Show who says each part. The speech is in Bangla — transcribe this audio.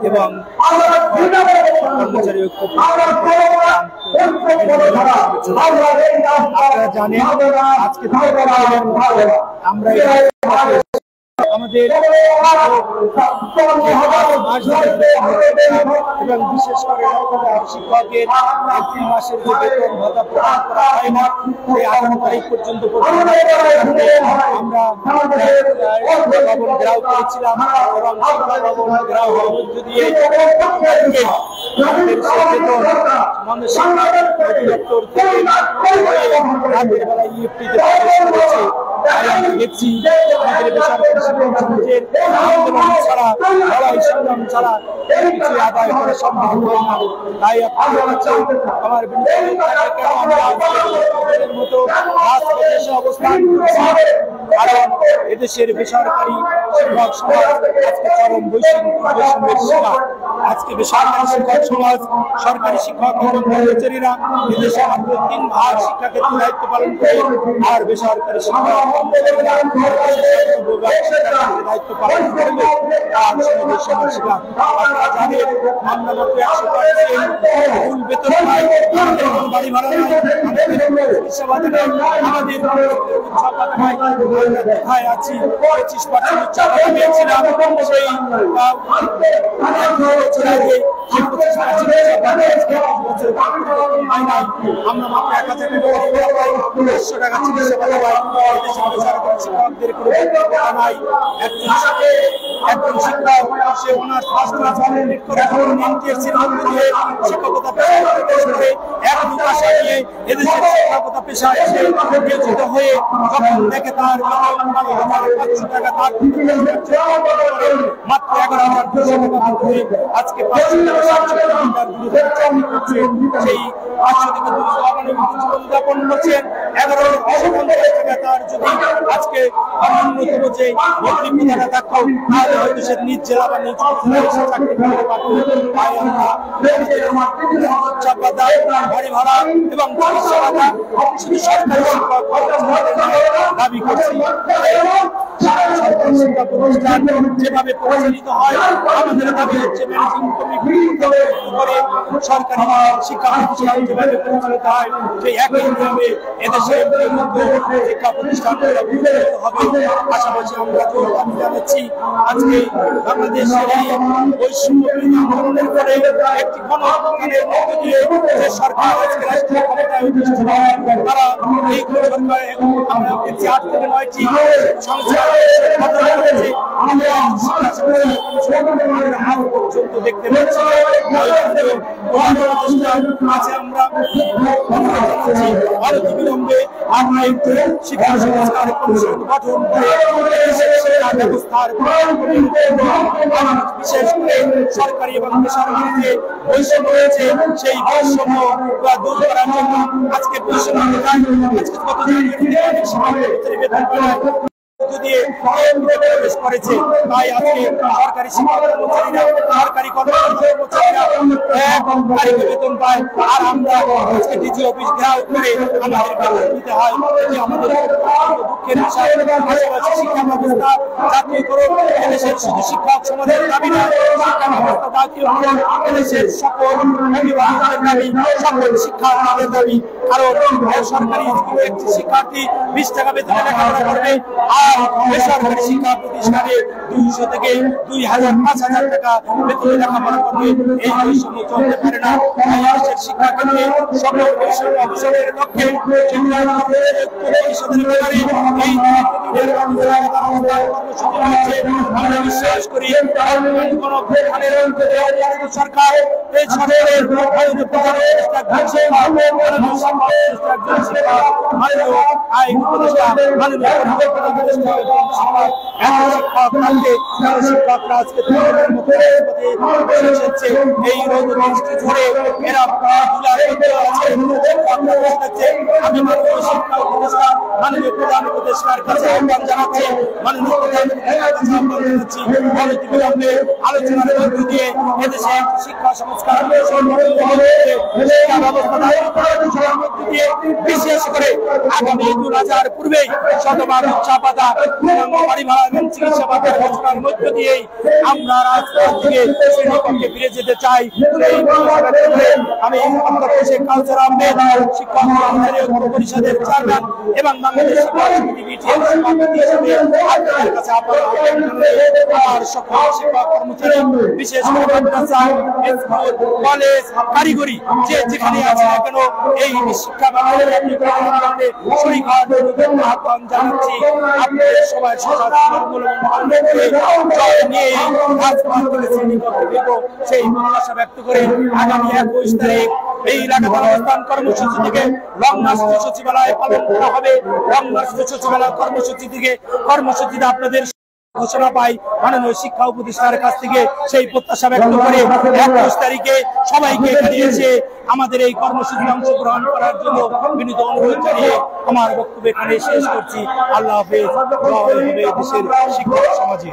Speaker 1: এবং কর্মচারী আপনারা জানেন আজকে আমরা আমাদের এবং বিশেষ করে শিক্ষকের এপ্রিল মাসের যে বেতন ভাতা প্রদান করা হয় না সেই 18 তারিখ পর্যন্ত আমরা ভবন ঘেরাও করেছিলাম এবং ভবন ঘেরাও হওয়ার মধ্য দিয়ে অধিদপ্তর থেকে রাতের বেলা ইএফটিতে প্রবেশ করেছে। দেখছি আমাদের বেসরকারি শিক্ষক সমাজের আন্দোলন ছাড়া লড়াই সংগ্রাম ছাড়া কিছু আদায় করা সম্ভব হয় না। তাই আমার বিরুদ্ধে কেন আমরা মতো রাজপথে অবস্থান করছি, কারণ এদেশের বেসরকারি শিক্ষক সমাজ আজকে চরম বৈষম্যের শিকার। আজকে বেসরকারি শিক্ষক সমাজ সরকারি শিক্ষক এবং কর্মচারীরা এদেশে মাত্র 3 ভাগ শিক্ষাক্ষেত্রে দায়িত্ব পালন করে, আর বেসরকারি শিক্ষক দায়িত্ব পালন করলে তার বৈষম্যের শিকার। আপনারা জানেন আমরা মাত্র 100% মূল বেতন পাই, আমাদের কোনো বাড়ি ভাড়া নাই, আমাদের কোথায় আছি 25% উচ্চারণ পেয়েছিলাম সেই আমরা মাত্র 1000 টাকা চিকিৎসা ভাতা পাই। শিক্ষকদের কোনো কথা নাই। একজন শিক্ষক সে অনার্স ফার্স্ট ক্লাস কমপ্লিট করে এমটিএসসির মধ্য দিয়ে শিক্ষকতা পেশায় প্রবেশ করে 1-2 মাস নিয়ে এদেশের শিক্ষকতা পেশায় এসে নিয়োজিত হয়ে যখন দেখে তার বেতন 12,500 টাকা তার মাত্র 11,200 টাকা করে আজকে 500 টাকা চাকরি করছে। সেই 500 থেকে 200 জীবনযাপন করছেন। 11,250 টাকা তার যদি আজকে ন্যূনতম যে মন্ত্রীরা থাকতো তাহলে হয়তো সে নিজ জেলা বা নিজ চাকরি করতে পারত। তাই আমরা বাড়ি ভাড়া এবং চিকিৎসা ভাতা শুধু সরকারি শিক্ষক দাবি করছি। সরকারি শিক্ষা প্রতিষ্ঠান যেভাবে পরিচালিত হয় আমাদের দাবি হচ্ছে ম্যানেজিং কমিটি করে সরকারি শিক্ষা প্রতিষ্ঠান যেভাবে পরিচালিত হয় সেই একই নিয়মে এদেশের শিক্ষা প্রতিষ্ঠানগুলো পরিচালিত হবে। পাশাপাশি আমরা দাবি জানাচ্ছি আজকে বাংলাদেশের এই বৈষম্য বিরোধী আন্দোলনের পরে একটি গণঅভ্যুত্থানের মধ্য দিয়ে যে সরকার আজকে রাষ্ট্রীয় ক্ষমতায় অধিষ্ঠিত হয় তারা এই সরকার আমরা 8 থেকে 9টি সংস্কার করেছে। পর্যন্ত দেখতে পাচ্ছি আমরা অনতিবিলম্বে আমরা শিক্ষা সংস্কার পরিষদ গঠন করে শিক্ষা ব্যবস্থার বিশেষ করে সরকারি এবং বেসরকারিতে বৈষম্য রয়েছে সেই বৈষম্য দূর করার জন্য আজকে বৈষম্য আজকে কত প্রবেশ করেছে। তাই আজকে সরকারি শিক্ষক কর্মচারীরা সরকারি কর্মচারীরা বেতন পায়, আর আমরা আজকে ডিজি অফিস ঘেরাও করে আমাদের বেতন দিতে হয়। আমাদের দুঃখের বিষয়। পাশাপাশি শিক্ষা ব্যবস্থা জাতীয়করণ এদেশের শুধু শিক্ষক সমাজের দাবি নয়, শিক্ষা ব্যবস্থা জাতীয়করণ এদেশের সকল অভিভাবকদের দাবি, সকল শিক্ষার্থীদের দাবি। কারণ সরকারি স্কুলে একটি শিক্ষার্থী 20 টাকা বেতনে লেখাপড়া করবে, আর বেসরকারি শিক্ষা প্রতিষ্ঠানে 200 থেকে 2000, 5000 টাকা বেতনে লেখাপড়া করবে। এই বৈষম্য চলতে পারে না। দেশের শিক্ষা ক্ষেত্রে সকল বৈষম্য অবসানের লক্ষ্যে আমরা বিশ্বাস করি সরকার এই সরকারের আইন উপদেষ্টা শিক্ষকরা আজকে এই রোদ বৃষ্টি ধরে এরা আমি শিক্ষা উপদেষ্টা মাননীয় প্রধান উপদেষ্টার কাছে আহ্বান জানাচ্ছি, মাননীয় প্রধান বিলম্বে আলোচনার মধ্য দিয়ে এদেশে শিক্ষা সংস্কার শিক্ষা ব্যবস্থা মধ্য দিয়ে বিশেষ করে আগামী 2000 পূর্বেই শতভাগ উচ্চাপাতা বাড়ি ভাড়া এবং চিকিৎসা ভাতার ঘোষণার মধ্য দিয়েই আমরা রাজপথ থেকে শ্রেণীকক্ষে ফিরে যেতে চাই। আমি শেখ কাউসার আহমেদ শিক্ষক কর্মচারী পরিষদের চেয়ারম্যান এবং বাংলাদেশ শিক্ষা সমিতি বিটিএর সভাপতি হিসেবে আপনাদের কাছে আমার সকল শিক্ষক কর্মচারী বিশেষ করে মাদ্রাসা, স্কুল, কলেজ, কারিগরি যে যেখানে আছে না কেন এই শিক্ষা ব্যবস্থায় শরীর আহ্বান জানাচ্ছি। আপনাদের সবাই নিয়ে সেই প্রত্যাশা ব্যক্ত করে আগামী 21 তারিখ এই লাগাতার অবস্থান কর্মসূচি থেকে লং মার্চ সচিবালয়ে পালন করা হবে। লং মার্চ সচিবালয় কর্মসূচিতে আপনাদের ঘোষণা পাই মাননীয় শিক্ষা উপদেষ্টার কাছ থেকে সেই প্রত্যাশা ব্যক্ত করে 21 তারিখে সবাইকে এখানে এসে আমাদের এই কর্মসূচিতে অংশগ্রহণ করার জন্য বিনীত অনুরোধ জানিয়ে আমার বক্তব্য এখানে শেষ করছি। আল্লাহ হাফেজ। দেশের শিক্ষক সমাজে